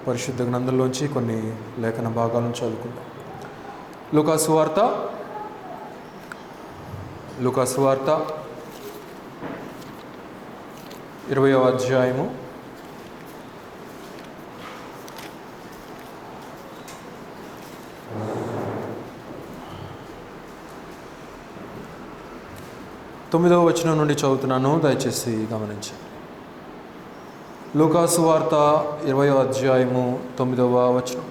పరిశుద్ధ గ్రంథంలోంచి కొన్ని లేఖన భాగాలను చదువుకుందాం. లూకాసు వార్త 20వ అధ్యాయము 9వ వచనం నుండి చదువుతున్నాను, దయచేసి గమనించండి. లూకాసు వార్త 20వ అధ్యాయము 9వ వచనం.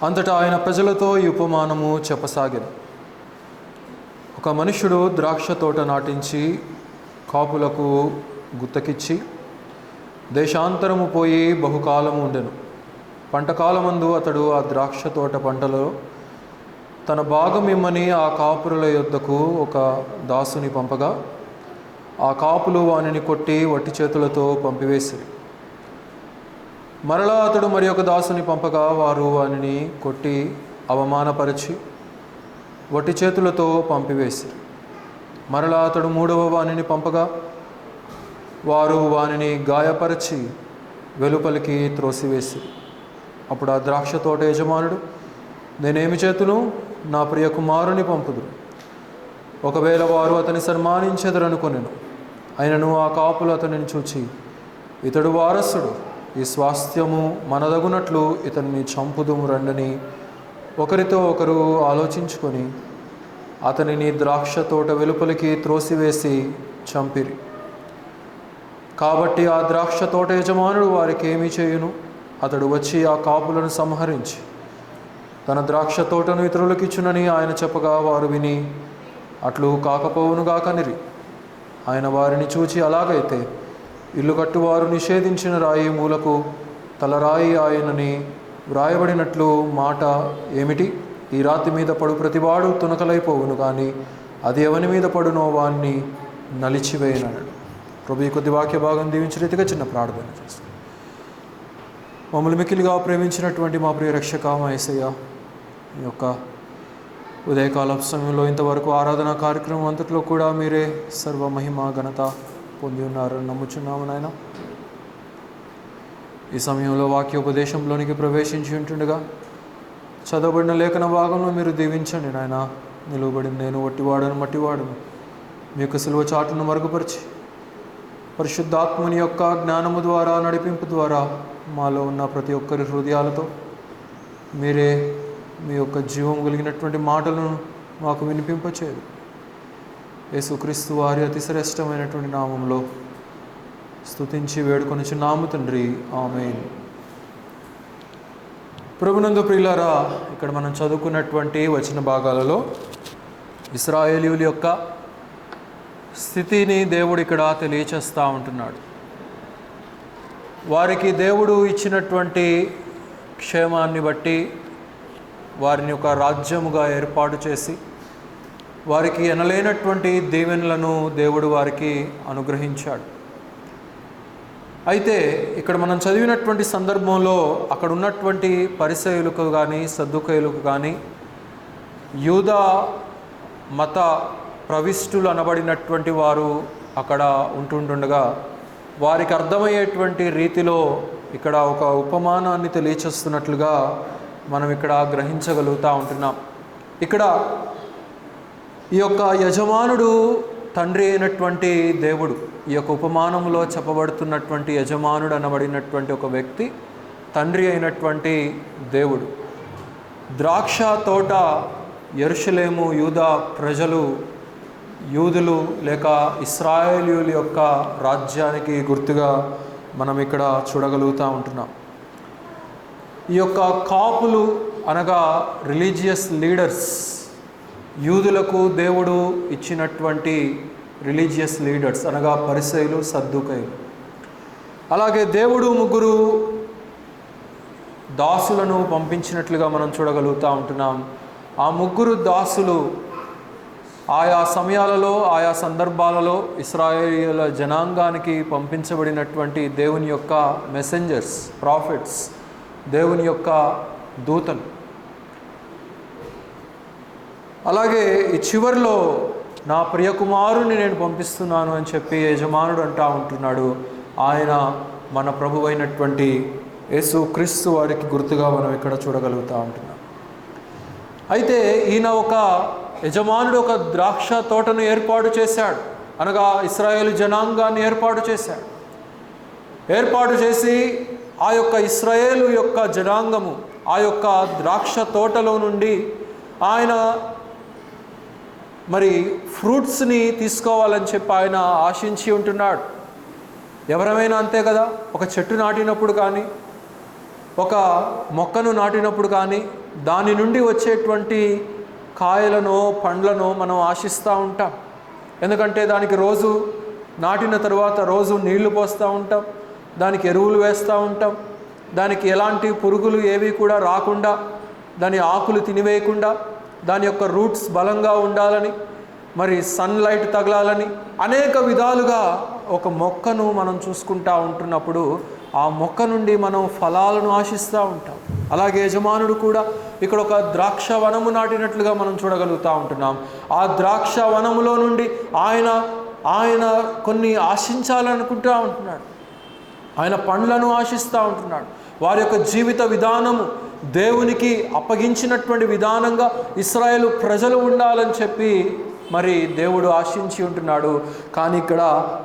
అంతటా ఆయన ప్రజలతో ఈ ఉపమానము చెప్పసాగెను. ఒక మనుష్యుడు ద్రాక్ష తోట నాటించి కాపులకు గుత్తకిచ్చి దేశాంతరము పోయి బహుకాలము ఉండెను. పంటకాలమందు అతడు ఆ ద్రాక్ష తోట పంటలో తన భాగం ఇమ్మని ఆ కాపురుల యొద్దకు ఒక దాసుని పంపగా ఆ కాపులు వానిని కొట్టి వట్టి చేతులతో పంపివేసిరి. మరలా అతడు మరి ఒక దాసుని పంపగా వారు వానిని కొట్టి అవమానపరిచి వట్టి చేతులతో పంపివేసిరి. మరలా అతడు 3వ వానిని పంపగా వారు వానిని గాయపరిచి వెలుపలికి త్రోసివేసిరి. అప్పుడు ఆ ద్రాక్ష తోట యజమానుడు, నేనేమి చేతును, నా ప్రియ కుమారుని పంపుదురు, ఒకవేళ వారు అతని సన్మానించెదరనుకొనెను. అయినను ఆ కాపులు అతనిని చూచి, ఇతడు వారసుడు, ఈ స్వాస్థ్యము మనదగునట్లు ఇతన్ని చంపుదుము రండని ఒకరితో ఒకరు ఆలోచించుకొని అతనిని ద్రాక్ష తోట వెలుపలికి త్రోసివేసి చంపిరి. కాబట్టి ఆ ద్రాక్ష తోట యజమానుడు వారికి ఏమి చేయును? అతడు వచ్చి ఆ కాపులను సంహరించి తన ద్రాక్ష తోటను ఇతరులకు ఇచ్చునని ఆయన చెప్పగా వారు విని అట్లు కాకపోవునుగా కనిరి. ఆయన వారిని చూచి, అలాగైతే ఇల్లు కట్టువారు నిషేధించిన రాయి మూలకు తలరాయి ఆయనని వ్రాయబడినట్లు మాట ఏమిటి? ఈ రాతి మీద పడు ప్రతివాడు తునకలైపోవును, కానీ అది ఎవని మీద పడునో వాణ్ణి నలిచివేయనడు. ప్రభు ఈ కొద్ది వాక్య భాగం దీవించిన రీతిగా చిన్న ప్రార్థన చేస్తాం. మమ్మల్ని మిక్కిలిగా ప్రేమించినటువంటి మా ప్రియ రక్షక, మా యేసయ్య, ఈ యొక్క ఉదయకాల సమయంలో ఇంతవరకు ఆరాధన కార్యక్రమం అంతట్లో కూడా మీరే సర్వ మహిమ ఘనత పొంది ఉన్నారని నమ్ముచున్నాము నాయన. ఈ సమయంలో వాక్యోపదేశంలోనికి ప్రవేశించి ఉంటుండగా చదవబడిన లేఖన భాగంలో మీరు దీవించండి నాయన. నిలువబడి నేను వట్టివాడను మట్టివాడను మీ యొక్క సిలువ చాటును మరుగుపరిచి పరిశుద్ధాత్మని యొక్క జ్ఞానము ద్వారా, నడిపింపు ద్వారా మాలో ఉన్న ప్రతి ఒక్కరి హృదయాలతో మీరే మీ యొక్క జీవం కలిగినటువంటి మాటలను మాకు వినిపింపచేయదు. యేసుక్రీస్తు వారి అతి శ్రేష్టమైనటువంటి నామంలో స్తుతించి వేడుకొనుచున్నాము తండ్రి, ఆమేన్. ప్రభునందు ప్రియులారా, ఇక్కడ మనం చదువుకున్నటువంటి వచన భాగాలలో ఇశ్రాయేలీయుల యొక్క స్థితిని దేవుడు ఇక్కడ తెలియచేస్తూ ఉంటున్నాడు. వారికి దేవుడు ఇచ్చినటువంటి క్షేమాన్ని బట్టి వారిని ఒక రాజ్యముగా ఏర్పాటు చేసి వారికి ఎనలేనటువంటి దీవెనలను దేవుడు వారికి అనుగ్రహించాడు. అయితే ఇక్కడ మనం చదివినటువంటి సందర్భంలో అక్కడ ఉన్నటువంటి పరిసయ్యులకు కానీ సద్దుకయ్యులకు కానీ యూదా మత ప్రవిష్టులు అనబడినటువంటి వారు అక్కడ ఉంటుండగా వారికి అర్థమయ్యేటువంటి రీతిలో ఇక్కడ ఒక ఉపమానాన్ని తెలియచేస్తున్నట్లుగా మనం ఇక్కడ గ్రహించగలుగుతూ ఉంటున్నాం. ఇక్కడ ఈ యొక్క యజమానుడు తండ్రి అయినటువంటి దేవుడు, ఈ యొక్క ఉపమానంలో చెప్పబడుతున్నటువంటి యజమానుడు అనబడినటువంటి ఒక వ్యక్తి తండ్రి అయినటువంటి దేవుడు. ద్రాక్ష తోట యెరూషలేము యూదా ప్రజలు, యూదులు లేక ఇశ్రాయేలీయుల యొక్క రాజ్యానికి గుర్తుగా మనం ఇక్కడ చూడగలుగుతూ ఉంటున్నాం. ఈ యొక్క కాపులు అనగా రిలీజియస్ లీడర్స్, యూదులకు దేవుడు ఇచ్చినటువంటి రిలీజియస్ లీడర్స్ అనగా పరిసయ్యులు, సద్దూకయ్యులు. అలాగే దేవుడు 3 దాసులను పంపించినట్లుగా మనం చూడగలుగుతూ ఉంటున్నాం. ఆ 3 దాసులు ఆయా సమయాలలో, ఆయా సందర్భాలలో ఇశ్రాయేలీయుల జనాంగానికి పంపించబడినటువంటి దేవుని యొక్క మెసెంజర్స్, ప్రాఫిట్స్, దేవుని యొక్క దూతలు. అలాగే ఈ చివరిలో నా ప్రియ కుమారుని నేను పంపిస్తున్నాను అని చెప్పి యజమానుడు అంటూ ఉంటున్నాడు. ఆయన మన ప్రభువైనటువంటి యేసు క్రీస్తు వారికి గుర్తుగా మనం ఇక్కడ చూడగలుగుతూ ఉంటున్నాం. అయితే ఈయన ఒక యజమానుడు ఒక ద్రాక్ష తోటను ఏర్పాటు చేశాడు, అనగా ఇశ్రాయేలు జనాంగాన్ని ఏర్పాటు చేశాడు. ఏర్పాటు చేసి ఆ యొక్క ఇశ్రాయేలు యొక్క జనాంగము ఆ యొక్క ద్రాక్ష తోటలో నుండి ఆయన మరి ఫ్రూట్స్ని తీసుకోవాలని చెప్పి ఆయన ఆశించి ఉంటున్నాడు. ఎవరమైనా అంతే కదా, ఒక చెట్టు నాటినప్పుడు కానీ ఒక మొక్కను నాటినప్పుడు కానీ దాని నుండి వచ్చేటువంటి కాయలను పండ్లను మనం ఆశిస్తూ ఉంటాం. ఎందుకంటే దానికి రోజు నాటిన తర్వాత రోజు నీళ్లు పోస్తూ ఉంటాం, దానికి ఎరువులు వేస్తూ ఉంటాం, దానికి ఎలాంటి పురుగులు ఏవి కూడా రాకుండా, దాని ఆకులు తినివేయకుండా, దాని యొక్క రూట్స్ బలంగా ఉండాలని, మరి సన్లైట్ తగలాలని అనేక విధాలుగా ఒక మొక్కను మనం చూసుకుంటూ ఉంటున్నప్పుడు ఆ మొక్క నుండి మనం ఫలాలను ఆశిస్తూ ఉంటాం. అలాగే యజమానుడు కూడా ఇక్కడ ఒక ద్రాక్ష వనము నాటినట్లుగా మనం చూడగలుగుతూ ఉంటున్నాం. ఆ ద్రాక్ష వనములో నుండి ఆయన కొన్ని ఆశించాలనుకుంటూ ఉంటున్నాడు. ఆయన పండ్లను ఆశిస్తూ ఉంటున్నాడు. వారి యొక్క జీవిత విధానము దేవునికి అప్పగించినటువంటి విధానంగా ఇశ్రాయేలు ప్రజలు ఉండాలని చెప్పి మరి దేవుడు ఆశించి ఉంటున్నాడు. కానీ ఇక్కడ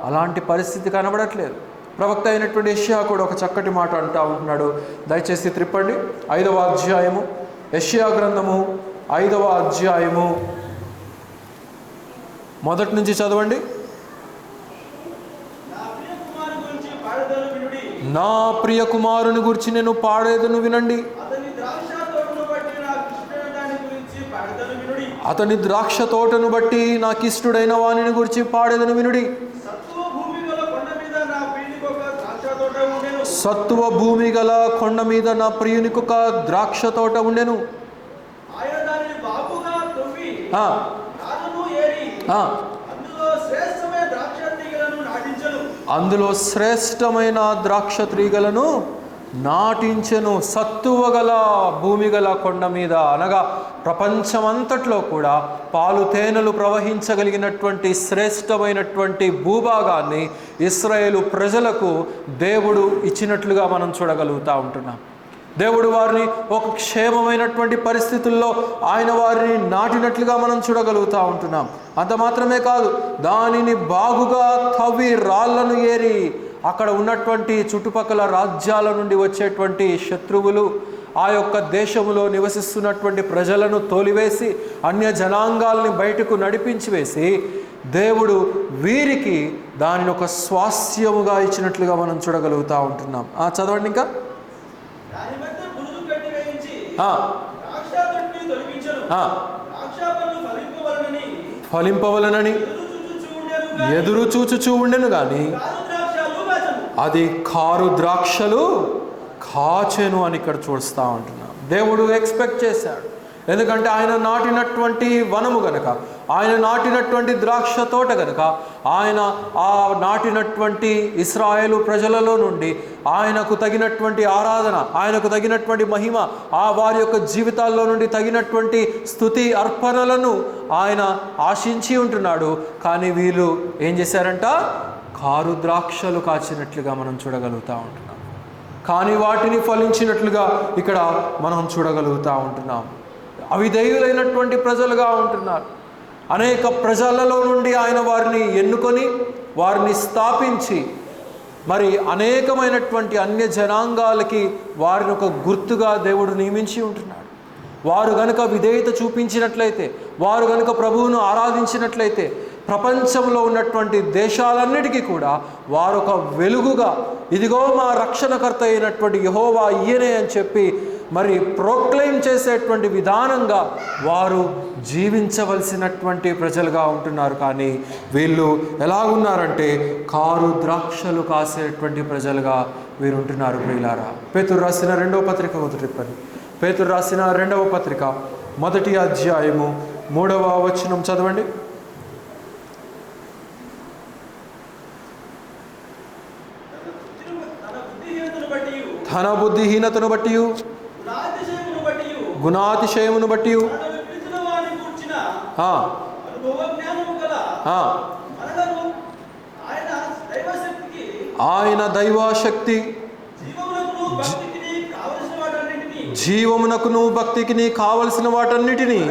అలాంటి పరిస్థితి కనబడట్లేదు. ప్రవక్త అయినటువంటి యెషయా కూడా ఒక చక్కటి మాట అంటూ ఉంటున్నాడు. దయచేసి త్రిప్పండి 5వ అధ్యాయము, యెషయా గ్రంథము 5వ అధ్యాయము మొదటి నుంచి చదవండి. నా ప్రియ కుమారుని గురించి నేను పాడేదను వినండి. అతని ద్రాక్ష తోటను బట్టి నాకు ఇష్టడైన వానిని గురించి పాడేదను వినుడి. సత్తువ భూమి గల కొండ మీద నా ప్రియునికి ఒక ద్రాక్ష తోట ఉండెను. అందులో శ్రేష్టమైన ద్రాక్ష తీగలను నాటించెను. సత్తువ గల భూమి గల కొండ మీద, అనగా ప్రపంచమంతట్లో కూడా పాలు తేనెలు ప్రవహించగలిగినటువంటి శ్రేష్టమైనటువంటి భూభాగాన్ని ఇశ్రాయేలు ప్రజలకు దేవుడు ఇచ్చినట్లుగా మనం చూడగలుగుతూ ఉంటున్నాం. దేవుడు వారిని ఒక క్షేమమైనటువంటి పరిస్థితుల్లో ఆయన వారిని నాటినట్లుగా మనం చూడగలుగుతూ ఉంటున్నాం. అంత మాత్రమే కాదు, దానిని బాగుగా తవ్వి రాళ్లను ఏరి అక్కడ ఉన్నటువంటి చుట్టుపక్కల రాజ్యాల నుండి వచ్చేటువంటి శత్రువులు, ఆ యొక్క దేశములో నివసిస్తున్నటువంటి ప్రజలను తోలివేసి అన్య జనాంగాల్ని బయటకు నడిపించి వేసి దేవుడు వీరికి దానిని ఒక స్వాస్థ్యముగా ఇచ్చినట్లుగా మనం చూడగలుగుతూ ఉంటున్నాం. చదవండి ఇంకా. ఫలింపవలనని ఎదురు చూచుచూ ఉండెను గాని అది కారు ద్రాక్షలు కాచెను అని ఇక్కడ చూస్తూ ఉంటున్నాం. దేవుడు ఎక్స్పెక్ట్ చేశాడు. ఎందుకంటే ఆయన నాటినటువంటి వనము గనక, ఆయన నాటినటువంటి ద్రాక్ష తోట గనక, ఆయన ఆ నాటినటువంటి ఇశ్రాయేలు ప్రజలలో నుండి ఆయనకు తగినటువంటి ఆరాధన, ఆయనకు తగినటువంటి మహిమ, ఆ వారి యొక్క జీవితాల్లో నుండి తగినటువంటి స్తుతి అర్పణలను ఆయన ఆశించి ఉంటున్నాడు. కానీ వీళ్ళు ఏం చేశారంట? కారు ద్రాక్షలు కాచినట్లుగా మనం చూడగలుగుతూ ఉంటున్నాం. కానీ వాటిని ఫలించినట్లుగా ఇక్కడ మనం చూడగలుగుతూ ఉంటున్నాం. అవిధేయులైనటువంటి ప్రజలుగా ఉంటున్నారు. అనేక ప్రజలలో నుండి ఆయన వారిని ఎన్నుకొని వారిని స్థాపించి మరి అనేకమైనటువంటి అన్య జనాంగాలకి వారిని ఒక గుర్తుగా దేవుడు నియమించి ఉంటున్నాడు. వారు గనుక విధేయత చూపించినట్లయితే, వారు గనుక ప్రభువును ఆరాధించినట్లయితే ప్రపంచంలో ఉన్నటువంటి దేశాలన్నిటికీ కూడా వారు ఒక వెలుగుగా, ఇదిగో మా రక్షణకర్త అయినటువంటి యెహోవా ఈయనే అని చెప్పి మరి ప్రోక్లెయిమ్ చేసేటువంటి విధానంగా వారు జీవించవలసినటువంటి ప్రజలుగా ఉంటున్నారు. కానీ వీళ్ళు ఎలాగున్నారంటే కారు ద్రాక్షలు కాసేటువంటి ప్రజలుగా వీరు ఉంటున్నారు. ప్రియులారా, పేతురు రాసిన 2వ పత్రిక పేతురు రాసిన 2వ పత్రిక 1వ అధ్యాయము 3వ వచనం చదవండి. తన బుద్ధిహీనతను బట్టి, గుణాతిశయమును బట్టి, ఆయన దైవశక్తి జీవమునకును భక్తికి కావలసిన వాటన్నిటినీ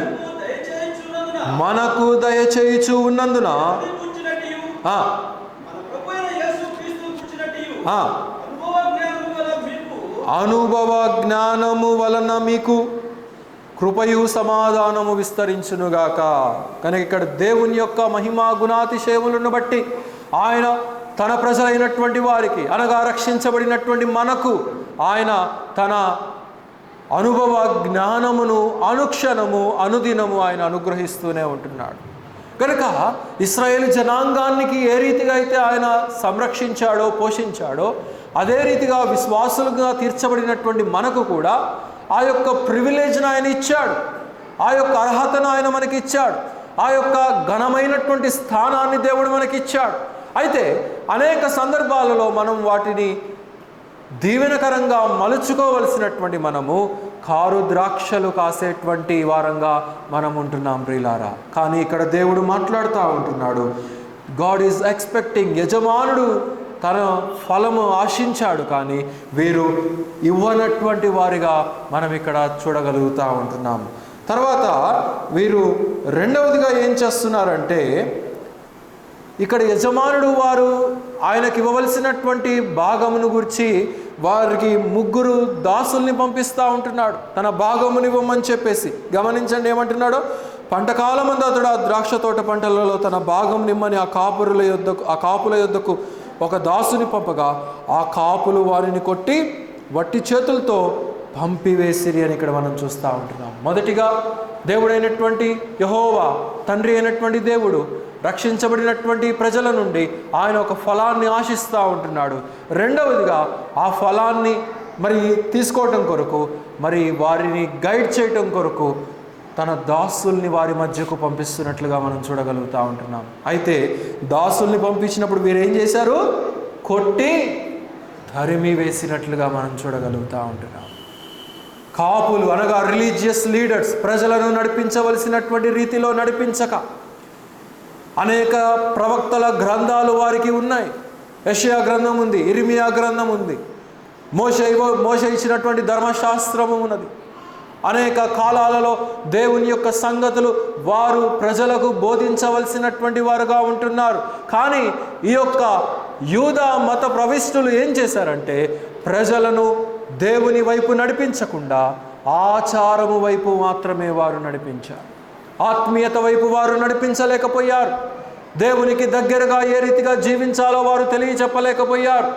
మనకు దయచేయుచు ఉన్నందున అనుభవ జ్ఞానము వలన మీకు కృపయు సమాధానము విస్తరించునుగాక. కనుక ఇక్కడ దేవుని యొక్క మహిమా గుణాతిశయములను బట్టి ఆయన తన ప్రజలైనటువంటి వారికి అనగా రక్షించబడినటువంటి మనకు ఆయన తన అనుభవ జ్ఞానమును అనుక్షణము అనుదినము ఆయన అనుగ్రహిస్తూనే ఉంటున్నాడు. కనుక ఇశ్రాయేలు జనాంగానికి ఏ రీతిగా అయితే ఆయన సంరక్షించాడో పోషించాడో అదే రీతిగా విశ్వాసులుగా తీర్చబడినటువంటి మనకు కూడా ఆ యొక్క ప్రివిలేజ్ను ఆయన ఇచ్చాడు, ఆ యొక్క అర్హతను ఆయన మనకి ఇచ్చాడు, ఆ యొక్క ఘనమైనటువంటి స్థానాన్ని దేవుడు మనకి ఇచ్చాడు. అయితే అనేక సందర్భాలలో మనం వాటిని దీవెనకరంగా మలుచుకోవలసినటువంటి మనము కారు ద్రాక్షలు కాసేటువంటి వారంగా మనం ఉంటున్నాం ప్రియులారా. కానీ ఇక్కడ దేవుడు మాట్లాడుతూ ఉంటున్నాడు, గాడ్ ఈజ్ ఎక్స్పెక్టింగ్. యజమానుడు తన ఫలము ఆశించాడు, కానీ వీరు ఇవ్వనటువంటి వారిగా మనం ఇక్కడ చూడగలుగుతూ ఉంటున్నాం. తర్వాత వీరు రెండవదిగా ఏం చేస్తున్నారంటే, ఇక్కడ యజమానుడు వారు ఆయనకి ఇవ్వవలసినటువంటి భాగమును గురించి వారికి 3 దాసుల్ని పంపిస్తూ ఉంటున్నాడు, తన భాగముని ఇవ్వమని చెప్పేసి. గమనించండి ఏమంటున్నాడో, పంటకాలమందు అతడు ఆ ద్రాక్ష తోట పంటలలో తన భాగం నిమ్మని ఆ కాపుల యొద్దకు ఒక దాసుని పంపగా ఆ కాపులు వారిని కొట్టి వట్టి చేతులతో పంపివేసిరి అని ఇక్కడ మనం చూస్తూ ఉంటున్నాం. మొదటిగా దేవుడైనటువంటి యెహోవా, తండ్రి అయినటువంటి దేవుడు రక్షించబడినటువంటి ప్రజల నుండి ఆయన ఒక ఫలాన్ని ఆశిస్తూ ఉంటున్నాడు. రెండవదిగా ఆ ఫలాన్ని మరి తీసుకోవటం కొరకు, మరి వారిని గైడ్ చేయటం కొరకు తన దాసుల్ని వారి మధ్యకు పంపిస్తున్నట్లుగా మనం చూడగలుగుతూ ఉంటున్నాం. అయితే దాసుల్ని పంపించినప్పుడు వీరేం చేశారు? కొట్టి తరిమి వేసినట్లుగా మనం చూడగలుగుతూ ఉంటున్నాం. కాపులు అనగా రిలీజియస్ లీడర్స్ ప్రజలను నడిపించవలసినటువంటి రీతిలో నడిపించక అనేక ప్రవక్తల గ్రంథాలు వారికి ఉన్నాయి. యెషయా గ్రంథం ఉంది, ఇర్మియా గ్రంథం ఉంది, మోషే ఇచ్చినటువంటి ధర్మశాస్త్రము ఉన్నది. అనేక కాలాలలో దేవుని యొక్క సంగతులు వారు ప్రజలకు బోధించవలసినటువంటి వారుగా ఉంటున్నారు. కానీ ఈ యొక్క యూదా మత ప్రవిష్టులు ఏం చేశారంటే, ప్రజలను దేవుని వైపు నడిపించకుండా ఆచారము వైపు మాత్రమే వారు నడిపించారు. ఆత్మీయత వైపు వారు నడిపించలేకపోయారు. దేవునికి దగ్గరగా ఏ రీతిగా జీవించాలో వారు తెలియచెప్పలేకపోయారు.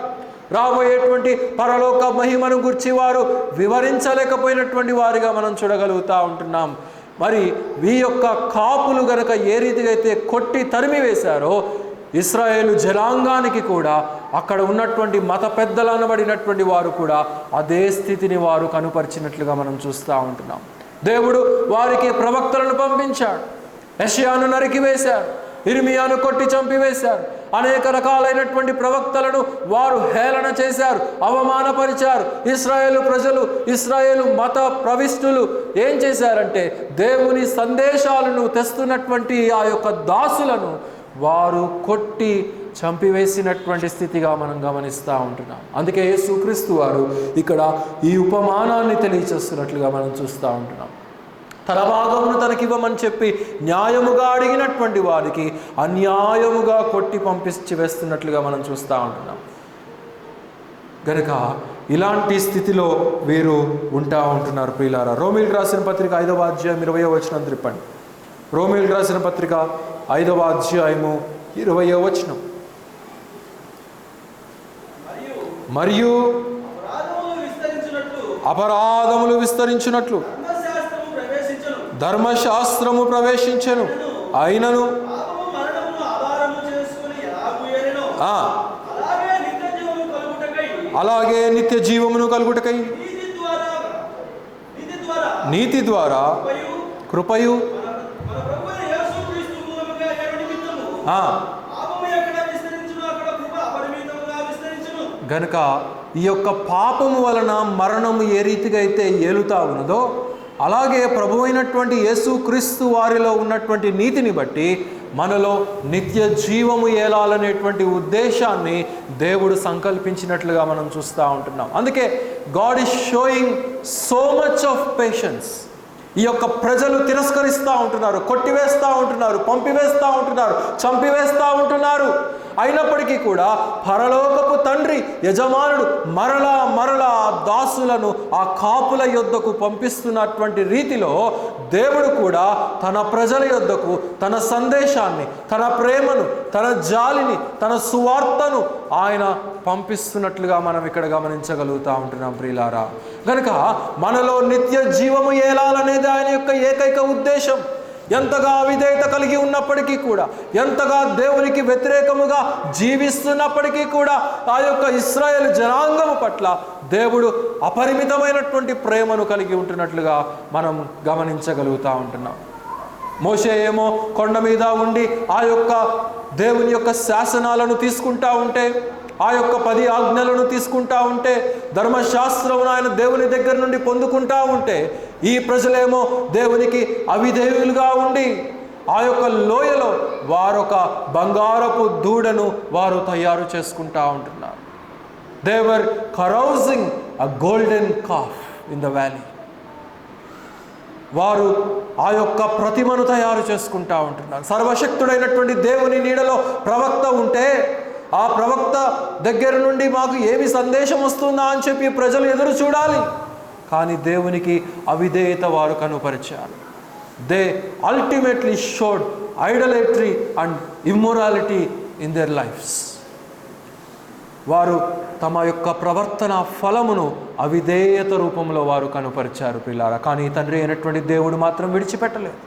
రాబోయేటువంటి పరలోక మహిమను గురించి వారు వివరించలేకపోయినటువంటి వారిగా మనం చూడగలుగుతూ ఉంటున్నాం. మరి ఈ యొక్క కాపులు గనక ఏ రీతిగా అయితే కొట్టి తరిమి వేశారో, ఇశ్రాయేలు జనాంగానికి కూడా అక్కడ ఉన్నటువంటి మత పెద్దలు అనబడినటువంటి వారు కూడా అదే స్థితిని వారు కనుపరిచినట్లుగా మనం చూస్తూ ఉంటున్నాం. దేవుడు వారికి ప్రవక్తలను పంపించాడు, యెషయాను నరికివేశారు, ఇర్మియాను కొట్టి చంపివేశారు, అనేక రకాలైనటువంటి ప్రవక్తలను వారు హేళన చేశారు, అవమానపరిచారు. ఇశ్రాయేలు ప్రజలు, ఇశ్రాయేలు మత ప్రవిష్టులు ఏం చేశారంటే, దేవుని సందేశాలను తెస్తున్నటువంటి ఆ యొక్క దాసులను వారు కొట్టి చంపివేసినటువంటి స్థితిగా మనం గమనిస్తూ ఉంటున్నాం. అందుకే యేసుక్రీస్తు వారు ఇక్కడ ఈ ఉపమానాన్ని తెలియచేస్తున్నట్లుగా మనం చూస్తూ ఉంటున్నాం. తన భాగమును తనకివ్వమని చెప్పి న్యాయముగా అడిగినటువంటి వారికి అన్యాయముగా కొట్టి పంపించి వేస్తున్నట్లుగా మనం చూస్తూ ఉంటున్నాం. గనుక ఇలాంటి స్థితిలో వీరు ఉంటా ఉంటున్నారు ప్రియులారా. రోమీయులకు రాసిన పత్రిక 5వ అధ్యాయం 20వ వచనం త్రిప్పండి. రోమీయులకు రాసిన పత్రిక 5వ అధ్యాయము 20వ వచనం. మరియు అపరాధములు విస్తరించినట్లు ధర్మశాస్త్రము ప్రవేశించెను, అయినను అలాగే నిత్య జీవమును కలుగుటకై నీతి ద్వారా కృపయు గనుక ఈ యొక్క పాపము వలన మరణము ఏ రీతిగా అయితే ఏలుతా ఉన్నదో, అలాగే ప్రభు అయినటువంటి యేసుక్రీస్తు వారిలో ఉన్నటువంటి నీతిని బట్టి మనలో నిత్య జీవము ఏలాలనేటువంటి ఉద్దేశాన్ని దేవుడు సంకల్పించినట్లుగా మనం చూస్తూ ఉంటున్నాం. అందుకే God is showing so much of patience. ఈ యొక్క ప్రజలు తిరస్కరిస్తూ ఉంటున్నారు, కొట్టివేస్తూ ఉంటున్నారు, పంపివేస్తూ ఉంటున్నారు, చంపివేస్తూ ఉంటున్నారు. అయినప్పటికీ కూడా పరలోకపు తండ్రి యజమానుడు మరలా దాసులను ఆ కాపుల యొద్దకు పంపిస్తున్నటువంటి రీతిలో దేవుడు కూడా తన ప్రజల యొద్దకు తన సందేశాన్ని, తన ప్రేమను, తన జాలిని, తన సువార్తను ఆయన పంపిస్తున్నట్లుగా మనం ఇక్కడ గమనించగలుగుతూ ఉంటున్నాం ప్రియులారా. కనుక మనలో నిత్య జీవము ఏలాలనేది ఆయన యొక్క ఏకైక ఉద్దేశం. ఎంతగా అవిధేయత కలిగి ఉన్నప్పటికీ కూడా, ఎంతగా దేవునికి వ్యతిరేకముగా జీవిస్తున్నప్పటికీ కూడా ఆ యొక్క ఇశ్రాయేలు జనాంగము పట్ల దేవుడు అపరిమితమైనటువంటి ప్రేమను కలిగి ఉంటున్నట్లుగా మనం గమనించగలుగుతూ ఉంటున్నాం. మోషే ఏమో కొండ మీద ఉండి ఆ యొక్క దేవుని యొక్క శాసనాలను తీసుకుంటా ఉంటే, ఆ యొక్క 10 ఆజ్ఞలను తీసుకుంటా ఉంటే, ధర్మశాస్త్రమును ఆయన దేవుని దగ్గర నుండి పొందుకుంటా ఉంటే, ఈ ప్రజలేమో దేవునికి అవిధేయులుగా ఉండి ఆ యొక్క లోయలో వారొక బంగారపు దూడను వారు తయారు చేసుకుంటా ఉంటున్నారు. They were carousing a golden calf in the valley. వారు ఆ యొక్క ప్రతిమను తయారు చేసుకుంటా ఉంటున్నారు. సర్వశక్తుడైనటువంటి దేవుని నీడలో ప్రవక్త ఉంటే ఆ ప్రవక్త దగ్గర నుండి మాకు ఏమి సందేశం వస్తుందా అని చెప్పి ప్రజలు ఎదురు చూడాలి. కానీ దేవునికి అవిధేయత వారు కనుపరిచారు. They ultimately showed idolatry and immorality in their lives. వారు తమ యొక్క ప్రవర్తన ఫలమును అవిధేయత రూపంలో వారు కనుపరిచారు ప్రియులారా. కానీ తండ్రి అయినటువంటి దేవుడు మాత్రం విడిచిపెట్టలేదు.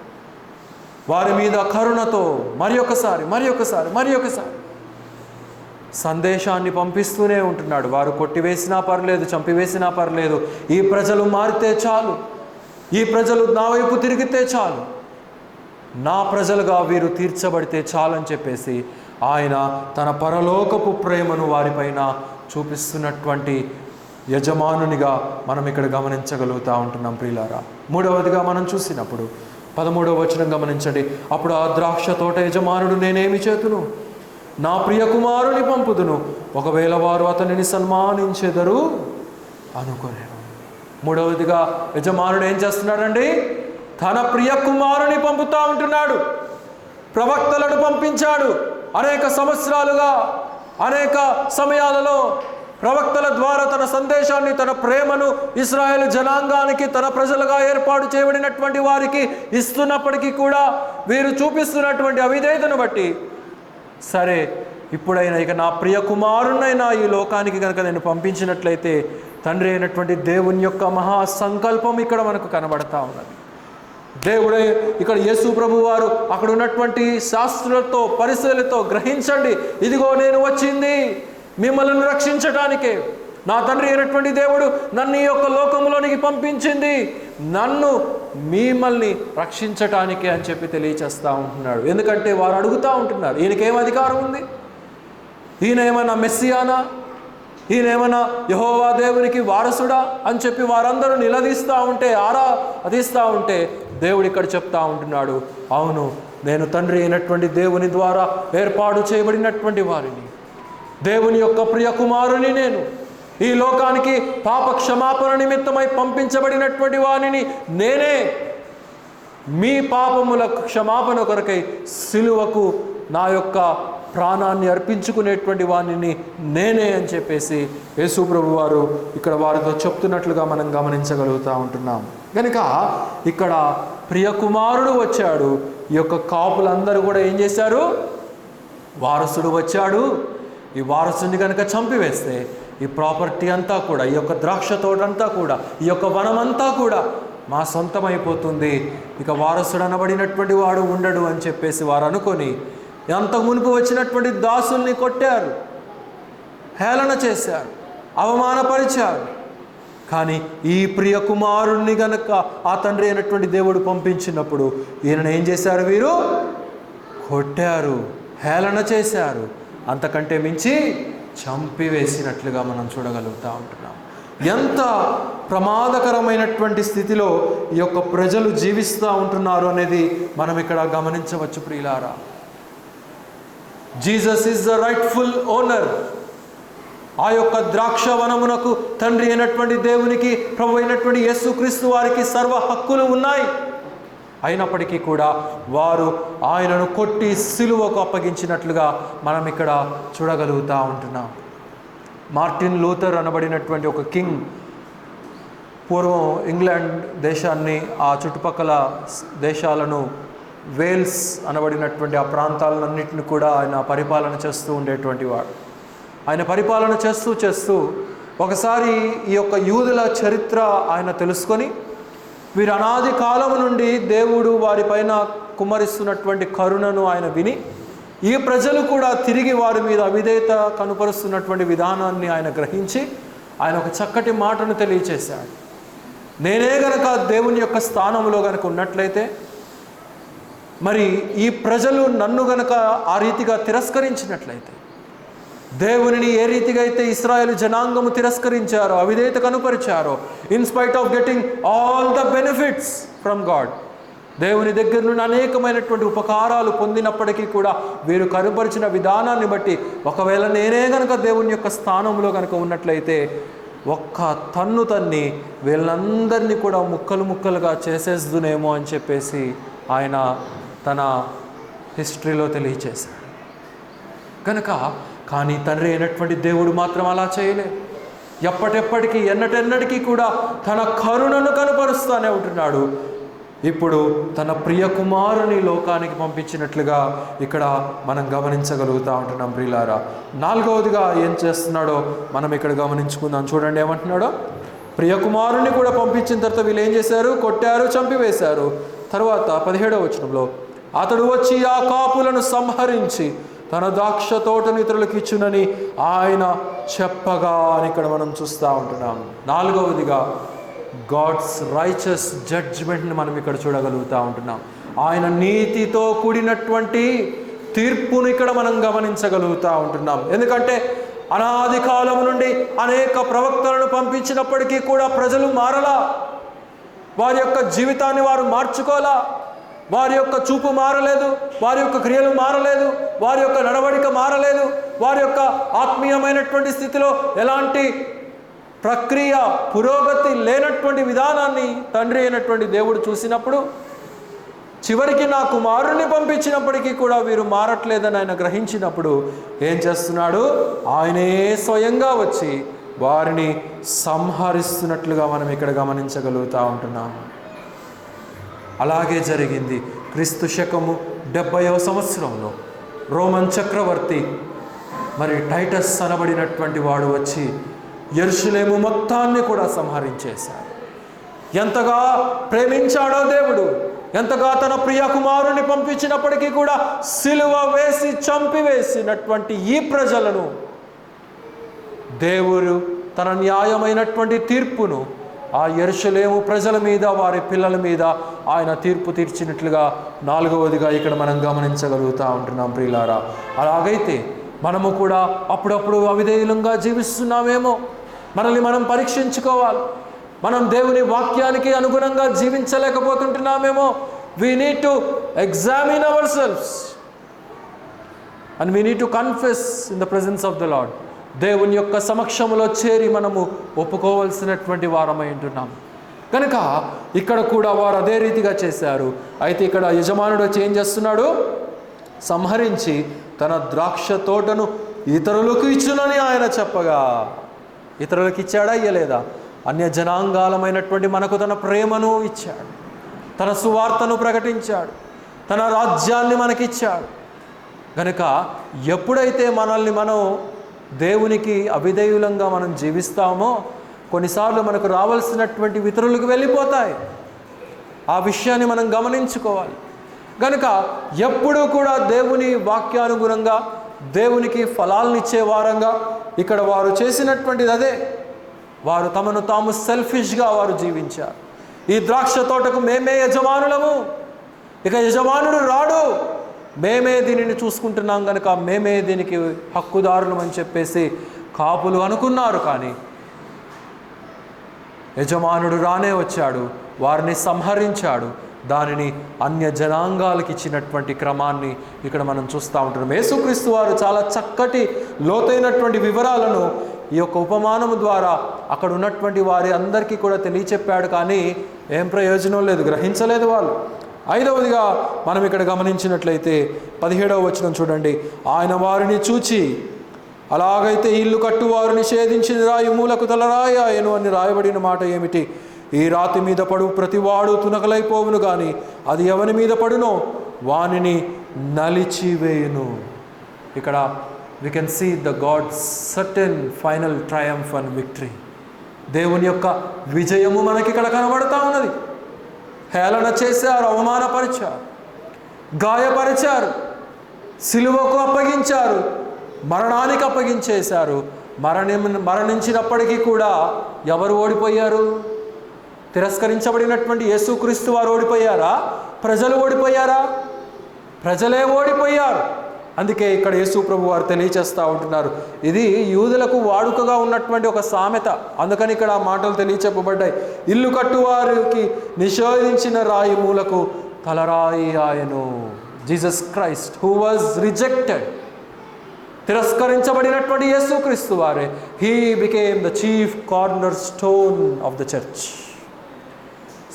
వారి మీద కరుణతో మరి ఒకసారి సందేశాన్ని పంపిస్తూనే ఉంటున్నాడు. వారు కొట్టివేసినా పర్లేదు, చంపివేసినా పర్లేదు, ఈ ప్రజలు మారితే చాలు, ఈ ప్రజలు నా వైపు తిరిగితే చాలు, నా ప్రజలుగా వీరు తీర్చబడితే చాలని చెప్పేసి ఆయన తన పరలోకపు ప్రేమను వారిపైన చూపిస్తున్నటువంటి యజమానునిగా మనం ఇక్కడ గమనించగలుగుతూ ఉంటున్నాం ప్రియులారా. మూడవదిగా మనం చూసినప్పుడు 13వ వచనం గమనించండి. అప్పుడు ఆ ద్రాక్ష తోట యజమానుడు, నేనేమి చేతును? నా ప్రియ కుమారుని పంపుదును, ఒకవేళ వారు అతనిని సన్మానించెదరు అనుకునేను. మూడవదిగా యజమానుడు ఏం చేస్తున్నాడండి? తన ప్రియ కుమారుని పంపుతూ ఉంటున్నాడు. ప్రవక్తలను పంపించాడు. అనేక సంవత్సరాలుగా, అనేక సమయాలలో ప్రవక్తల ద్వారా తన సందేశాన్ని, తన ప్రేమను ఇశ్రాయేలు జనాంగానికి, తన ప్రజలుగా ఏర్పాటు చేయబడినటువంటి వారికి ఇస్తున్నప్పటికీ కూడా వీరు చూపిస్తున్నటువంటి అవిధేయతను బట్టి, సరే ఇప్పుడైనా ఇక నా ప్రియ కుమారునైనా ఈ లోకానికి కనుక నేను పంపించినట్లయితే తండ్రి అయినటువంటి దేవుని యొక్క మహా సంకల్పం ఇక్కడ మనకు కనబడతా ఉన్నది. దేవుడే ఇక్కడ యేసు ప్రభు వారు అక్కడ ఉన్నటువంటి శాస్త్రులతో, పరిశీలతో గ్రహించండి, ఇదిగో నేను వచ్చింది మిమ్మల్ని రక్షించటానికే. నా తండ్రి అయినటువంటి దేవుడు నన్ను ఈ యొక్క లోకంలోనికి పంపించింది, నన్ను మిమ్మల్ని రక్షించటానికే అని చెప్పి తెలియచేస్తూ ఉంటున్నాడు. ఎందుకంటే వారు అడుగుతూ ఉంటున్నారు, ఈయనకేం అధికారం ఉంది? ఈయన ఏమన్నా మెస్సియానా? ఈయన ఏమన్నా యెహోవా దేవునికి వారసుడా అని చెప్పి వారందరూ నిలదీస్తూ ఉంటే, ఆరాధిస్తూ ఉంటే దేవుడు ఇక్కడ చెప్తా ఉంటున్నాడు, అవును, నేను తండ్రి అయినటువంటి దేవుని ద్వారా ఏర్పాటు చేయబడినటువంటి వారిని, దేవుని యొక్క ప్రియ కుమారుని, నేను ఈ లోకానికి పాప క్షమాపణ నిమిత్తమై పంపించబడినటువంటి వారిని నేనే. మీ పాపముల క్షమాపణ కొరకై సిలువకు నా యొక్క ప్రాణాన్ని అర్పించుకునేటువంటి వారిని నేనే అని చెప్పేసి యేసు ప్రభు వారు ఇక్కడ వారితో చెప్తున్నట్లుగా మనం గమనించగలుగుతూ ఉంటున్నాం. కనుక ఇక్కడ ప్రియ కుమారుడు వచ్చాడు. ఈ యొక్క కాపులందరూ కూడా ఏం చేశారు? వారసుడు వచ్చాడు. ఈ వారసుని కనుక చంపివేస్తే ఈ ప్రాపర్టీ అంతా కూడా, ఈ యొక్క ద్రాక్ష తోటంతా కూడా, ఈ యొక్క వనమంతా కూడా మా సొంతమైపోతుంది, ఇక వారసుడు అనబడినటువంటి వాడు ఉండడు అని చెప్పేసి వారు అనుకొని అంతకు మునుపు వచ్చినటువంటి దాసుల్ని కొట్టారు, హేళన చేశారు, అవమానపరిచారు. కానీ ఈ ప్రియ కుమారుణ్ణి గనక ఆ తండ్రి అయినటువంటి దేవుడు పంపించినప్పుడు ఈయనను ఏం చేశారు? వీరు కొట్టారు, హేళన చేశారు, అంతకంటే మించి చంపివేసినట్లుగా మనం చూడగలుగుతూ ఉంటున్నాం. ఎంత ప్రమాదకరమైనటువంటి స్థితిలో ఈ యొక్క ప్రజలు జీవిస్తూ ఉంటున్నారు అనేది మనం ఇక్కడ గమనించవచ్చు ప్రియులారా. Jesus is the rightful owner. ఆ యొక్క ద్రాక్ష వనమునకు తండ్రి అయినటువంటి దేవునికి, ప్రభు అయినటువంటి యేసుక్రీస్తు వారికి సర్వ హక్కులు ఉన్నాయి. అయినప్పటికీ కూడా వారు ఆయనను కొట్టి సిలువకు అప్పగించినట్లుగా మనం ఇక్కడ చూడగలుగుతూ ఉంటున్నాం. మార్టిన్ లూథర్ అనబడినటువంటి ఒక కింగ్ పూర్వం ఇంగ్లాండ్ దేశాన్ని, ఆ చుట్టుపక్కల దేశాలను, వేల్స్ అనబడినటువంటి ఆ ప్రాంతాలన్నింటిని కూడా ఆయన పరిపాలన చేస్తూ ఉండేటువంటి వాడు. ఆయన పరిపాలన చేస్తూ ఒకసారి ఈ యొక్క యూదుల చరిత్ర ఆయన తెలుసుకొని, వీరు అనాది కాలం నుండి దేవుడు వారిపైన కుమ్మరిస్తున్నటువంటి కరుణను ఆయన విని, ఈ ప్రజలు కూడా తిరిగి వారి మీద అవిధేయత కనుపరుస్తున్నటువంటి విధానాన్ని ఆయన గ్రహించి ఆయన ఒక చక్కటి మాటను తెలియచేశాడు. నేనే గనక దేవుని యొక్క స్థానంలో గనక ఉన్నట్లయితే, మరి ఈ ప్రజలు నన్ను గనక ఆ రీతిగా తిరస్కరించినట్లయితే, దేవునిని ఏ రీతిగా అయితే ఇశ్రాయేలు జనాంగము తిరస్కరించారో, అవిధేయత కనుపరిచారో, in spite of getting all the benefits from God, దేవుని దగ్గర నుండి అనేకమైనటువంటి ఉపకారాలు పొందినప్పటికీ కూడా వీరు కనుపరిచిన విధానాన్ని బట్టి, ఒకవేళ నేనే గనక దేవుని యొక్క స్థానంలో కనుక ఉన్నట్లయితే ఒక్క తన్ను తన్ని వీళ్ళందరినీ కూడా ముక్కలు ముక్కలుగా చేసేద్దునేమో అని చెప్పేసి ఆయన తన హిస్టరీలో తెలియచేశాడు. కానీ తండ్రి అయినటువంటి దేవుడు మాత్రం అలా చేయలేదు. ఎప్పటికీ ఎన్నటెన్నటికీ కూడా తన కరుణను కనపరుస్తూనే ఉంటున్నాడు. ఇప్పుడు తన ప్రియ కుమారుని లోకానికి పంపించినట్లుగా ఇక్కడ మనం గమనించగలుగుతూ ఉంటున్నాం ప్రియులారా. నాలుగవదిగా ఏం చేస్తున్నాడో మనం ఇక్కడ గమనించుకుందాం. చూడండి ఏమంటున్నాడో. ప్రియ కుమారుని కూడా పంపించిన తర్వాత వీళ్ళు ఏం చేశారు? కొట్టారు, చంపివేశారు. తర్వాత 17వ వచనంలో, అతడు వచ్చి ఆ కాపులను సంహరించి తన ద్రాక్ష తోటను ఇతరులకు ఇచ్చునని ఆయన చెప్పగా అని ఇక్కడ మనం చూస్తూ ఉంటున్నాం. నాలుగవదిగా గాడ్స్ రైచస్ జడ్జ్మెంట్ని మనం ఇక్కడ చూడగలుగుతూ ఉంటున్నాం. ఆయన నీతితో కూడినటువంటి తీర్పును ఇక్కడ మనం గమనించగలుగుతూ ఉంటున్నాం. ఎందుకంటే అనాది కాలం నుండి అనేక ప్రవక్తలను పంపించినప్పటికీ కూడా ప్రజలు మారలా, వారి యొక్క జీవితాన్ని వారు మార్చుకోలా, వారి యొక్క చూపు మారలేదు, వారి యొక్క క్రియలు మారలేదు, వారి యొక్క నడవడిక మారలేదు, వారి యొక్క ఆత్మీయమైనటువంటి స్థితిలో ఎలాంటి ప్రక్రియ పురోగతి లేనటువంటి విధానాన్ని తండ్రి అయినటువంటి దేవుడు చూసినప్పుడు, చివరికి నా కుమారుణ్ణి పంపించినప్పటికీ కూడా వీరు మారట్లేదని ఆయన గ్రహించినప్పుడు ఏం చేస్తున్నాడు? ఆయనే స్వయంగా వచ్చి వారిని సంహరిస్తున్నట్లుగా మనం ఇక్కడ గమనించగలుగుతూ ఉంటున్నాం. అలాగే జరిగింది. క్రీస్తు శకము 70వ సంవత్సరంలో రోమన్ చక్రవర్తి మరి టైటస్ అనబడినటువంటి వాడు వచ్చి యెరూషలేము మొత్తాన్ని కూడా సంహరించేశాడు. ఎంతగా ప్రేమించాడో దేవుడు, ఎంతగా తన ప్రియ కుమారుని పంపించినప్పటికీ కూడా సిలువ వేసి చంపివేసినటువంటి ఈ ప్రజలను దేవుడు తన న్యాయమైనటువంటి తీర్పును ఆ యెరూషలేము ప్రజల మీద, వారి పిల్లల మీద ఆయన తీర్పు తీర్చినట్లుగా నాలుగవదిగా ఇక్కడ మనం గమనించగలుగుతూ ఉంటున్నాం ప్రియులారా. అలాగైతే మనము కూడా అప్పుడప్పుడు అవిధేయులంగా జీవిస్తున్నామేమో, మనల్ని మనం పరీక్షించుకోవాలి. మనం దేవుని వాక్యానికి అనుగుణంగా జీవించలేకపోతుంటున్నామేమో. We need to examine our selves and we need to confess in the presence of the Lord. దేవుని యొక్క సమక్షంలో చేరి మనము ఒప్పుకోవాల్సినటువంటి వారమై ఉంటున్నాం. కనుక ఇక్కడ కూడా వారు అదే రీతిగా చేశారు. అయితే ఇక్కడ యజమానుడు వచ్చి ఏం చేస్తున్నాడు? సంహరించి తన ద్రాక్ష తోటను ఇతరులకు ఇచ్చునని ఆయన చెప్పగా, ఇతరులకు ఇచ్చాడా? ఇయ్యలేదా? అన్య జనాంగాలమైనటువంటి మనకు తన ప్రేమను ఇచ్చాడు, తన సువార్తను ప్రకటించాడు, తన రాజ్యాన్ని మనకిచ్చాడు. కనుక ఎప్పుడైతే మనల్ని మనం దేవునికి అవిధేయులంగా మనం జీవిస్తామో కొన్నిసార్లు మనకు రావాల్సినటువంటి ఇతరులకు వెళ్ళిపోతాయి. ఆ విషయాన్ని మనం గమనించుకోవాలి. కనుక ఎప్పుడూ కూడా దేవుని వాక్యానుగుణంగా దేవునికి ఫలాలనిచ్చే వారంగా ఇక్కడ వారు చేసినటువంటిది అదే. వారు తమను తాము సెల్ఫిష్గా వారు జీవించారు. ఈ ద్రాక్ష తోటకు మేమే యజమానులము, ఇక యజమానుడు రాడు, మేమే దీనిని చూసుకుంటున్నాం కనుక మేమే దీనికి హక్కుదారులం అని చెప్పేసి కాపులు అనుకున్నారు. కానీ యజమానుడు రానే వచ్చాడు, వారిని సంహరించాడు. దానిని అన్య జనాంగాలకు ఇచ్చినటువంటి క్రమాన్ని ఇక్కడ మనం చూస్తూ ఉంటున్నాం. యేసుక్రీస్తు వారు చాలా చక్కటి లోతైనటువంటి వివరాలను ఈ యొక్క ఉపమానము ద్వారా అక్కడ ఉన్నటువంటి వారి అందరికీ కూడా తెలియచెప్పాడు. కానీ ఏం ప్రయోజనం లేదు, గ్రహించలేదు వాళ్ళు. ఐదవదిగా మనం ఇక్కడ గమనించినట్లయితే 17వ వచనం చూడండి. ఆయన వారిని చూచి, అలాగైతే ఇల్లు కట్టువారు నిషేధించిన రాయి మూలకు తలరాయి ఆయను అని రాయబడిన మాట ఏమిటి? ఈ రాతి మీద పడు ప్రతివాడు తునకలైపోవును, కానీ అది ఎవని మీద పడునో వానిని నలిచివేయును. ఇక్కడ we can see the God's certain final triumph and victory. దేవుని యొక్క విజయము మనకి ఇక్కడ కనబడతా ఉన్నది. హేళన చేశారు, అవమానపరిచారు, గాయపరిచారు, సిలువకు అప్పగించారు, మరణానికి అప్పగించేశారు. మరణించినప్పటికీ కూడా ఎవరు ఓడిపోయారు? తిరస్కరించబడినటువంటి యేసుక్రీస్తు వారు ఓడిపోయారా? ప్రజలు ఓడిపోయారా? ప్రజలే ఓడిపోయారు. అందుకే ఇక్కడ యేసు ప్రభు వారు తెలియచేస్తూ ఉంటున్నారు. ఇది యూదులకు వాడుకగా ఉన్నటువంటి ఒక సామెత, అందుకని ఇక్కడ ఆ మాటలు తెలియచెప్పబడ్డాయి. ఇల్లు కట్టువారికి నిషేధించిన రాయి మూలకు తలరాయి ఆయను. Jesus Christ who was rejected, తిరస్కరించబడినటువంటి యేసుక్రీస్తు వారే, he became the chief corner stone of the church.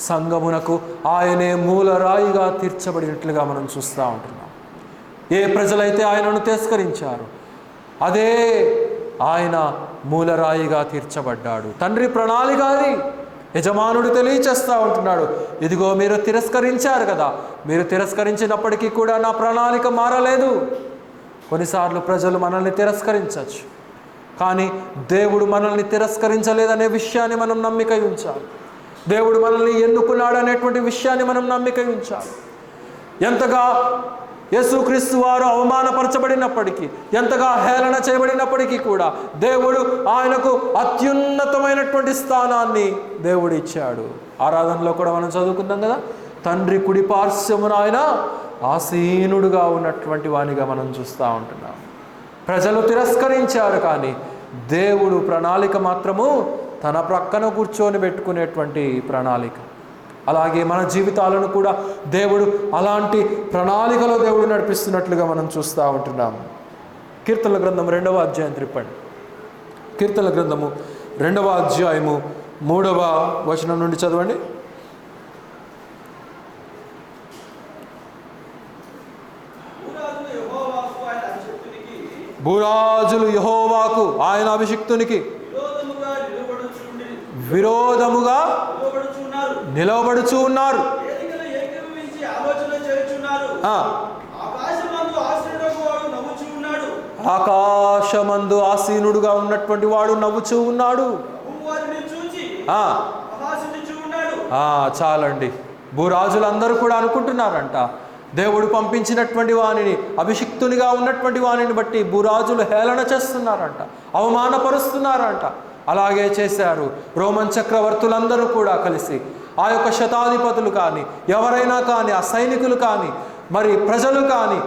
సంఘమునకు ఆయనే మూలరాయిగా తీర్చబడినట్లుగా మనం చూస్తూ ఉంటున్నాం. ఏ ప్రజలైతే ఆయనను తిరస్కరించారు, అదే ఆయన మూలరాయిగా తీర్చబడ్డాడు. తండ్రి ప్రణాళిక అది. యజమానుడు తెలియచేస్తూ ఉంటున్నాడు, ఇదిగో మీరు తిరస్కరించారు కదా, మీరు తిరస్కరించినప్పటికీ కూడా నా ప్రణాళిక మారలేదు. కొన్నిసార్లు ప్రజలు మనల్ని తిరస్కరించవచ్చు, కానీ దేవుడు మనల్ని తిరస్కరించలేదనే విషయాన్ని మనం నమ్మిక ఉంచాలి. దేవుడు మనల్ని ఎన్నుకున్నాడు అనేటువంటి విషయాన్ని మనం నమ్మిక ఉంచాలి. ఎంతగా యేసుక్రీస్తు వారు అవమానపరచబడినప్పటికీ, ఎంతగా హేళన చేయబడినప్పటికీ కూడా దేవుడు ఆయనకు అత్యున్నతమైనటువంటి స్థానాన్ని దేవుడు ఇచ్చాడు. ఆరాధనలో కూడా మనం చదువుకుందాం కదా, తండ్రి కుడి పార్శ్వమున ఆయన ఆసీనుడుగా ఉన్నటువంటి వానిగా మనం చూస్తూ ఉంటున్నాం. ప్రజలు తిరస్కరించారు, కానీ దేవుడు ప్రణాళిక మాత్రము తన ప్రక్కన కూర్చొని పెట్టుకునేటువంటి ప్రణాళిక. అలాగే మన జీవితాలను కూడా దేవుడు అలాంటి ప్రణాళికలో దేవుడు నడిపిస్తున్నట్లుగా మనం చూస్తూ ఉంటున్నాము. కీర్తనల గ్రంథం 2వ అధ్యాయం త్రిప్పండి. కీర్తనల గ్రంథము 2వ అధ్యాయము 3వ వచనం నుండి చదవండి. భూరాజులు యెహోవాకు ఆయన అభిషిక్తునికి విరోధముగా నిలవబడుచు ఉన్నారు. ఆకాశమందు ఆసీనుడుగా ఉన్నటువంటి వాడు నవ్వుచూ ఉన్నాడు. చాలండి. భూరాజులందరూ కూడా అనుకుంటున్నారంట, దేవుడు పంపించినటువంటి వానిని, అభిషిక్తునిగా ఉన్నటువంటి వానిని బట్టి భూరాజులు హేళన చేస్తున్నారంట, అవమానపరుస్తున్నారంట. అలాగే చేశారు రోమన్ చక్రవర్తులందరూ కూడా కలిసి. ఆ యొక్క శతాధిపతులు కానీ, ఎవరైనా కానీ, ఆ సైనికులు కానీ, మరి ప్రజలు కానీ,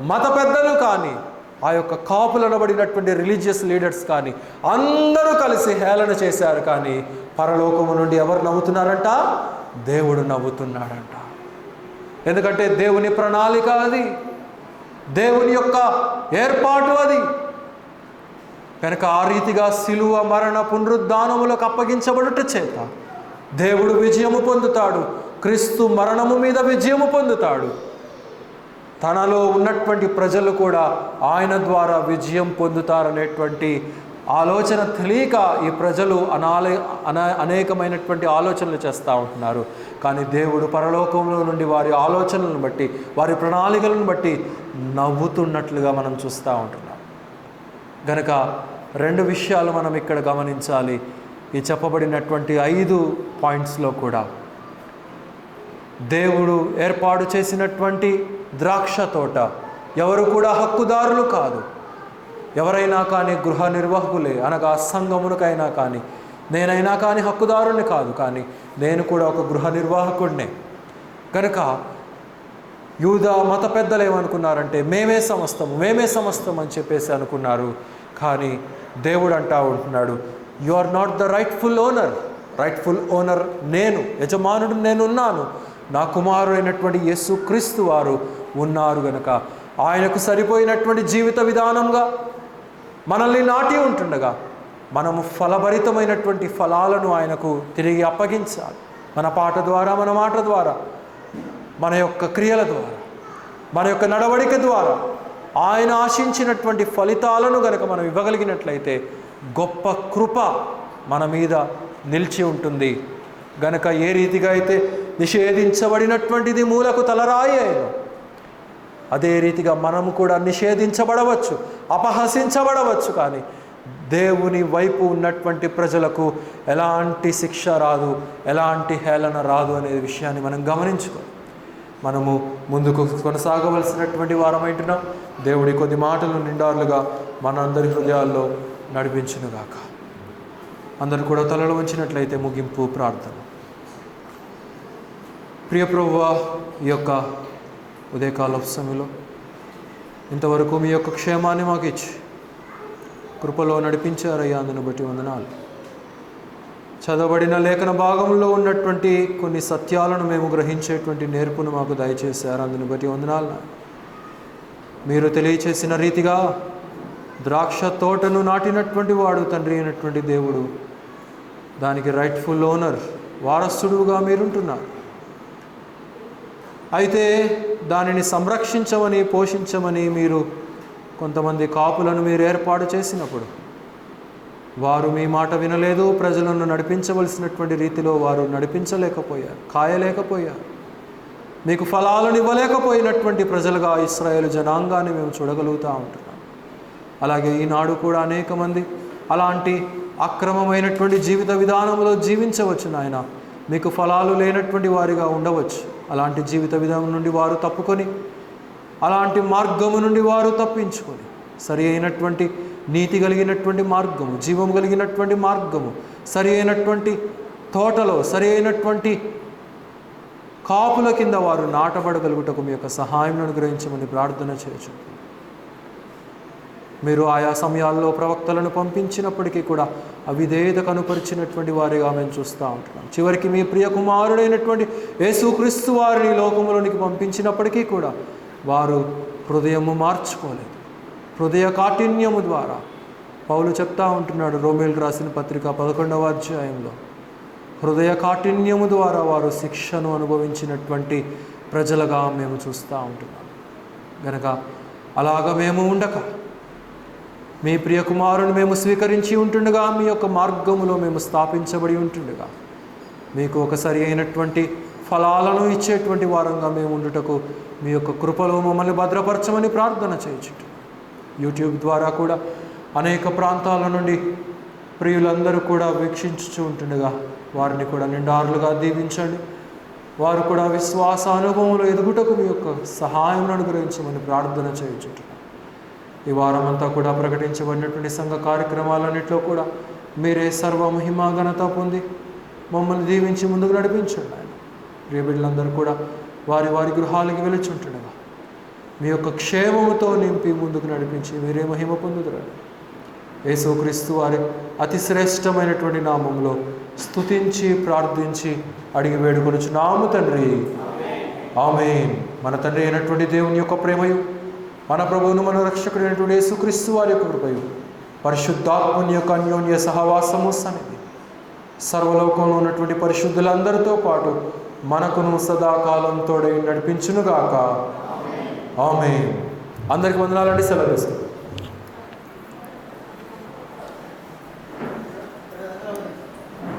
మత పెద్దలు కానీ, ఆ యొక్క కాపులనబడినటువంటి రిలీజియస్ లీడర్స్ కానీ అందరూ కలిసి హేళన చేశారు. కానీ పరలోకము నుండి ఎవరు నవ్వుతున్నారంట? దేవుడు నవ్వుతున్నాడంట. ఎందుకంటే దేవుని ప్రణాళిక అది, దేవుని యొక్క ఏర్పాటు అది. కనుక ఆ రీతిగా సిలువ మరణ పునరుద్ధానములకు అప్పగించబడుట చేత దేవుడు విజయము పొందుతాడు. క్రీస్తు మరణము మీద విజయము పొందుతాడు. తనలో ఉన్నటువంటి ప్రజలు కూడా ఆయన ద్వారా విజయం పొందుతారనేటువంటి ఆలోచన తెలియక ఈ ప్రజలు అనేకమైనటువంటి ఆలోచనలు చేస్తూ ఉంటున్నారు. కానీ దేవుడు పరలోకంలో నుండి వారి ఆలోచనలను బట్టి, వారి ప్రణాళికలను బట్టి నవ్వుతున్నట్లుగా మనం చూస్తూ ఉంటున్నాం. గనక 2 విషయాలు మనం ఇక్కడ గమనించాలి. ఈ చెప్పబడినటువంటి 5 పాయింట్స్లో కూడా దేవుడు ఏర్పాటు చేసినటువంటి ద్రాక్ష తోట ఎవరు కూడా హక్కుదారులు కాదు. ఎవరైనా కానీ గృహ నిర్వాహకులే, అనగా సంఘమునకైనా కానీ, నేనైనా కానీ హక్కుదారుని కాదు. కానీ నేను కూడా ఒక గృహ నిర్వాహకుడినే. కనుక యూదా మత పెద్దలు ఏమనుకున్నారంటే మేమే సమస్తం అని చెప్పేసి అనుకున్నారు. కానీ దేవుడు అంటా ఉంటున్నాడు, you are not the rightful owner. Rightful owner నేను, యజమానుడు నేనున్నాను. నా కుమారుడైనటువంటి యేసుక్రీస్తు వారు ఉన్నారు గనక ఆయనకు సరిపోయినటువంటి జీవిత విధానంగా మనల్ని నాటి ఉంటుండగా మనము ఫలభరితమైనటువంటి ఫలాలను ఆయనకు తిరిగి అప్పగించాలి. మన పాట ద్వారా, మన మాట ద్వారా, మన యొక్క క్రియల ద్వారా, మన యొక్క నడవడిక ద్వారా ఆయన ఆశించినటువంటి ఫలితాలను గనక మనం ఇవ్వగలిగినట్లయితే గొప్ప కృప మన మీద నిలిచి ఉంటుంది. గనక ఏ రీతిగా అయితే నిషేధించబడినటువంటిది మూలకు తలరాయి అయినో అదే రీతిగా మనము కూడా నిషేధించబడవచ్చు, అపహసించబడవచ్చు, కానీ దేవుని వైపు ఉన్నటువంటి ప్రజలకు ఎలాంటి శిక్ష రాదు, ఎలాంటి హేళన రాదు అనే విషయాన్ని మనం గమనించుకోవాలి. మనము ముందుకు కొనసాగవలసినటువంటి వారమైంటున్నాం. దేవుడి కొద్ది మాటలు నిండారులుగా మన అందరి హృదయాల్లో నడిపించునుగాక. అందరూ కూడా తలలు వంచినట్లయితే ముగింపు ప్రార్థన. ప్రియ ప్రభువా, ఈ యొక్క ఉదయకాల సమయంలో ఇంతవరకు మీ యొక్క క్షేమాన్ని మాకు ఇచ్చి కృపలో నడిపించారయ్యా, అందును బట్టి వందనాలు. చదవబడిన లేఖన భాగంలో ఉన్నటువంటి కొన్ని సత్యాలను మేము గ్రహించేటువంటి నేర్పును మాకు దయచేశారు, అందును బట్టి వందనాలు. మీరు తెలియచేసిన రీతిగా ద్రాక్ష తోటను నాటినటువంటి వాడు తండ్రి అయినటువంటి దేవుడు, దానికి రైట్ఫుల్ ఓనర్, వారసుడుగా మీరుంటున్నారు. అయితే దానిని సంరక్షించమని, పోషించమని మీరు కొంతమంది కాపులను మీరు ఏర్పాటు చేసినప్పుడు వారు మీ మాట వినలేదు. ప్రజలను నడిపించవలసినటువంటి రీతిలో వారు నడిపించలేకపోయారు, కాయలేకపోయారు. మీకు ఫలాలను ఇవ్వలేకపోయినటువంటి ప్రజలుగా ఇశ్రాయేలు జనాంగాన్ని మేము చూడగలుగుతూ ఉంటున్నాం. అలాగే ఈనాడు కూడా అనేక మంది అలాంటి అక్రమమైనటువంటి జీవిత విధానంలో జీవించవచ్చు నాయన. మీకు ఫలాలు లేనటువంటి వారిగా ఉండవచ్చు. అలాంటి జీవిత విధానం నుండి వారు తప్పుకొని, అలాంటి మార్గము నుండి వారు తప్పించుకొని సరి అయినటువంటి నీతి కలిగినటువంటి మార్గము, జీవము కలిగినటువంటి మార్గము, సరి అయినటువంటి తోటలో సరి అయినటువంటి కాపుల కింద వారు నాటబడగలుగుటకు మీ యొక్క సహాయం అనుగ్రహించమని ప్రార్థన చేయొచ్చు. మీరు ఆయా సమయాల్లో ప్రవక్తలను పంపించినప్పటికీ కూడా అవిధేయత కనుపరిచినటువంటి వారిగా మేము చూస్తూ ఉంటున్నాం. చివరికి మీ ప్రియ కుమారుడైనటువంటి యేసుక్రీస్తు వారిని లోకములోనికి పంపించినప్పటికీ కూడా వారు హృదయము మార్చుకోలేదు. హృదయ కాఠిన్యము ద్వారా పౌలు చెప్తా ఉంటున్నాడు రోమేలు రాసిన పత్రిక 11వ అధ్యాయంలో, హృదయ కాఠిన్యము ద్వారా వారు శిక్షను అనుభవించినటువంటి ప్రజలుగా మేము చూస్తూ ఉంటున్నాం. గనక అలాగ మేము ఉండక మీ ప్రియ కుమారుని మేము స్వీకరించి ఉంటుండగా, మీ యొక్క మార్గములో మేము స్థాపించబడి ఉంటుండగా, మీకు ఒక సరి అయినటువంటి ఫలాలను ఇచ్చేటువంటి వారంగా మేము ఉండుటకు మీ యొక్క కృపలో మమ్మల్ని భద్రపరచమని ప్రార్థన చేయించుంటున్నాం. యూట్యూబ్ ద్వారా కూడా అనేక ప్రాంతాల నుండి ప్రియులందరూ కూడా వీక్షించుచూ ఉంటుండగా వారిని కూడా నిండారులుగా దీవించండి. వారు కూడా విశ్వాస అనుభవంలో ఎదుగుటకు మీ యొక్క సహాయం అనుగ్రహించమని ప్రార్థన చేయించుంటున్నాం. ఈ వారమంతా కూడా ప్రకటించబడినటువంటి సంఘ కార్యక్రమాలన్నింటిలో కూడా మీరే సర్వ మహిమ ఘనత పొంది మమ్మల్ని దీవించి ముందుకు నడిపించండి. ఆయన ప్రియ బిడ్డలందరూ కూడా వారి వారి గృహాలకి వెలుచుంటుండగా మీ యొక్క క్షేమముతో నింపి ముందుకు నడిపించి మీరే మహిమ పొందుతున్నారు. యేసుక్రీస్తు వారి అతి శ్రేష్టమైనటువంటి నామంలో స్తుతించి ప్రార్థించి అడిగి వేడుకొనుచున్నాము తండ్రి, ఆమేన్. మన తండ్రి అయినటువంటి దేవుని యొక్క ప్రేమయు, మన ప్రభువును మన రక్షకుడైనటువంటి యేసుక్రీస్తు వారి యొక్క కృపయు, పరిశుద్ధాత్మని యొక్క అన్యోన్య సహవాసము సన్నిధి సర్వలోకంలో ఉన్నటువంటి పరిశుద్ధులందరితో పాటు మనకును సదాకాలం తోడై నడిపించునుగాక. ఆమేన్. అందరికి వందనాలండి. సెలవు.